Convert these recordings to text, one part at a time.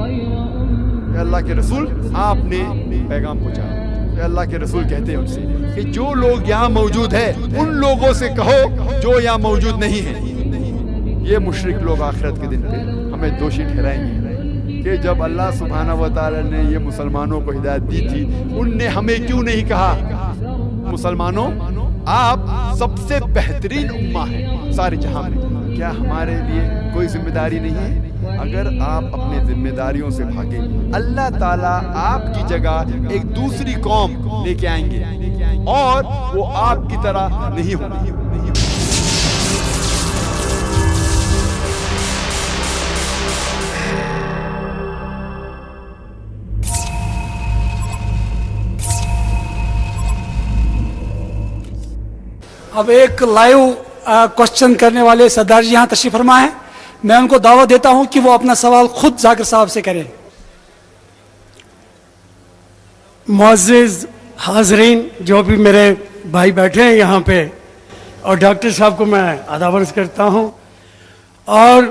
کہ اللہ کے رسول آپ نے پیغام پہنچایا. کہ اللہ کے رسول کہتے ہیں ان سے کہ جو لوگ یہاں موجود ہیں ان لوگوں سے کہو جو یہاں موجود نہیں ہیں. یہ مشرک لوگ آخرت کے دن پہ ہمیں دوشی ٹھہرائیں گے کہ جب اللہ سبحانہ و تعالی نے یہ مسلمانوں کو ہدایت دی تھی ان نے ہمیں کیوں نہیں کہا مسلمانوں آپ سب سے بہترین امہ ہیں سارے جہاں میں. کیا ہمارے لیے کوئی ذمہ داری نہیں ہے؟ اگر آپ اپنے ذمہ داریوں سے بھاگیں اللہ تعالیٰ آپ کی جگہ ایک دوسری قوم لے کے آئیں گے اور وہ آپ کی طرح نہیں ہوگی. اب ایک لائیو کوشچن کرنے والے سردار جی یہاں تشریف فرما ہے. میں ان کو دعوت دیتا ہوں کہ وہ اپنا سوال خود ذاکر صاحب سے کریں. معزز حاضرین جو بھی میرے بھائی بیٹھے ہیں یہاں پہ اور ڈاکٹر صاحب کو میں آداب عرض کرتا ہوں اور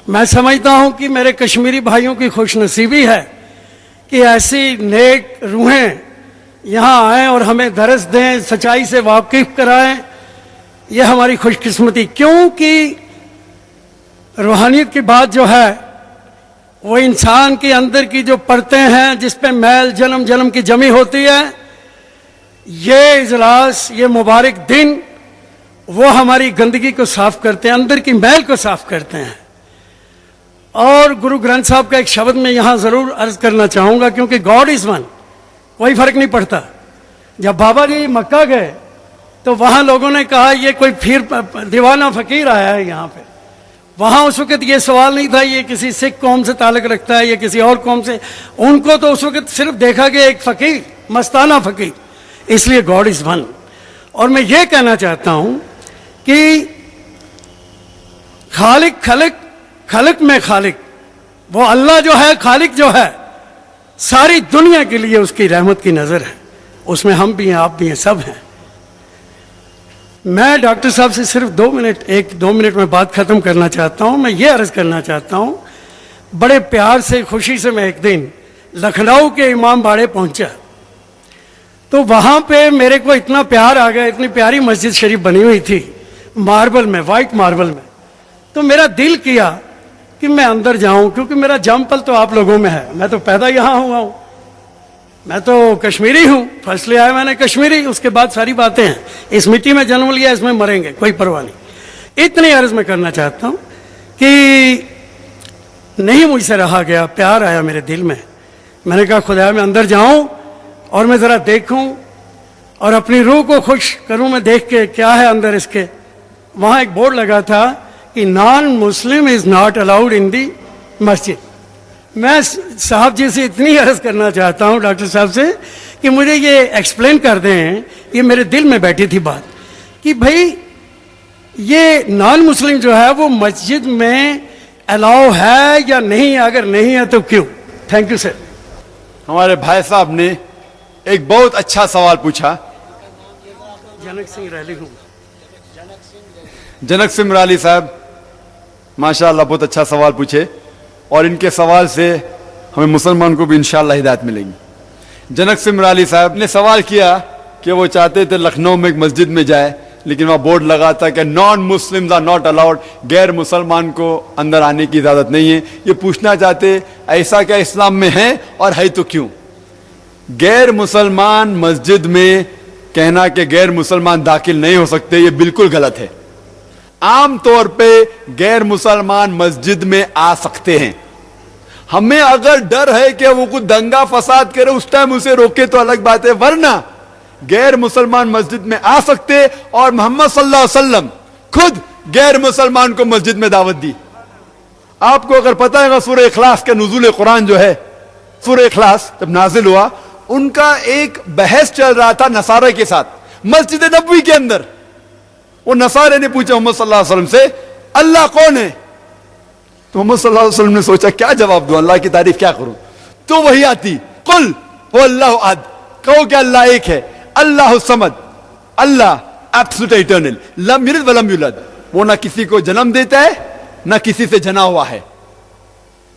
میں سمجھتا ہوں کہ میرے کشمیری بھائیوں کی خوش نصیبی ہے کہ ایسی نیک روحیں یہاں آئیں اور ہمیں درس دیں سچائی سے واقف کرائیں. یہ ہماری خوش قسمتی کیونکہ روحانیت کی بات جو ہے وہ انسان کے اندر کی جو پرتیں ہیں جس پہ میل جنم جنم کی جمی ہوتی ہے یہ اجلاس یہ مبارک دن وہ ہماری گندگی کو صاف کرتے ہیں اندر کی میل کو صاف کرتے ہیں. اور گرو گرنتھ صاحب کا ایک شبد میں یہاں ضرور عرض کرنا چاہوں گا کیونکہ گاڈ از ون کوئی فرق نہیں پڑتا. جب بابا جی مکہ گئے تو وہاں لوگوں نے کہا یہ کوئی پھر دیوانہ فقیر آیا ہے یہاں پہ. وہاں اس وقت یہ سوال نہیں تھا یہ کسی سکھ قوم سے تعلق رکھتا ہے یا کسی اور قوم سے. ان کو تو اس وقت صرف دیکھا گیا ایک فقیر مستانہ فقیر. اس لیے گاڈ از ون. اور میں یہ کہنا چاہتا ہوں کہ خالق خلق میں خالق وہ اللہ جو ہے خالق جو ہے ساری دنیا کے لیے اس کی رحمت کی نظر ہے. اس میں ہم بھی ہیں آپ بھی ہیں سب ہیں. میں ڈاکٹر صاحب سے صرف 2 منٹ میں بات ختم کرنا چاہتا ہوں. میں یہ عرض کرنا چاہتا ہوں بڑے پیار سے خوشی سے میں ایک دن لکھنؤ کے امام باڑے پہنچا تو وہاں پہ میرے کو اتنا پیار آ گیا. اتنی پیاری مسجد شریف بنی ہوئی تھی ماربل میں وائٹ ماربل میں. تو میرا دل کیا کہ میں اندر جاؤں کیونکہ میرا جم پل تو آپ لوگوں میں ہے. میں تو پیدا یہاں ہوا ہوں. میں تو کشمیری ہوں. فرسٹ لے آیا میں نے کشمیری اس کے بعد ساری باتیں ہیں. اس مٹی میں جنم لیا اس میں مریں گے کوئی پرواہ نہیں. اتنی عرض میں کرنا چاہتا ہوں کہ نہیں مجھ سے رہا گیا. پیار آیا میرے دل میں. میں نے کہا خدا میں اندر جاؤں اور میں ذرا دیکھوں اور اپنی روح کو خوش کروں. میں دیکھ کے کیا ہے اندر اس کے. وہاں ایک بورڈ لگا تھا کہ non Muslim is not allowed in دی مسجد. میں صاحب جی سے اتنی عرض کرنا چاہتا ہوں ڈاکٹر صاحب سے کہ مجھے یہ ایکسپلین کر دیں. یہ میرے دل میں بیٹھی تھی بات کہ بھائی یہ نان مسلم جو ہے وہ مسجد میں الاؤ ہے یا نہیں. اگر نہیں ہے تو کیوں. Thank you sir. ہمارے بھائی صاحب نے ایک بہت اچھا سوال پوچھا. جنک سنگھ ریلی ہوں. جنک سنگھ رالی صاحب ماشاءاللہ بہت اچھا سوال پوچھے اور ان کے سوال سے ہمیں مسلمان کو بھی انشاءاللہ ہدایت ملے گی. جنک سنگھ رالی صاحب نے سوال کیا کہ وہ چاہتے تھے لکھنؤ میں ایک مسجد میں جائے لیکن وہاں بورڈ لگا تھا کہ non Muslim are not allowed. غیر مسلمان کو اندر آنے کی اجازت نہیں ہے. یہ پوچھنا چاہتے ایسا کیا اسلام میں ہے اور ہے تو کیوں. غیر مسلمان مسجد میں کہنا کہ غیر مسلمان داخل نہیں ہو سکتے یہ بالکل غلط ہے. عام طور پہ غیر مسلمان مسجد میں آ سکتے ہیں. ہمیں اگر ڈر ہے کہ وہ کچھ دنگا فساد کرے اس ٹائم اسے روکے تو الگ بات ہے. ورنہ غیر مسلمان مسجد میں آ سکتے اور محمد صلی اللہ علیہ وسلم خود غیر مسلمان کو مسجد میں دعوت دی. آپ کو اگر پتہ ہے سورہ اخلاص کے نزول قرآن جو ہے سورہ اخلاص جب نازل ہوا ان کا ایک بحث چل رہا تھا نصارہ کے ساتھ مسجد نبوی کے اندر. وہ نصارے نے پوچھا محمد صلی اللہ علیہ وسلم سے اللہ کون ہے. تو محمد صلی اللہ علیہ وسلم نے سوچا کیا جواب دوں اللہ کی تعریف کیا کروں. تو وہی آتی قل هو اللہ احد. کہو کہ اللہ ایک ہے. اللہ الصمد. اللہ ایبسولوٹ ایٹرنل. لم یلد ولم یولد. وہ نہ کسی کو جنم دیتا ہے نہ کسی سے جنا ہوا ہے.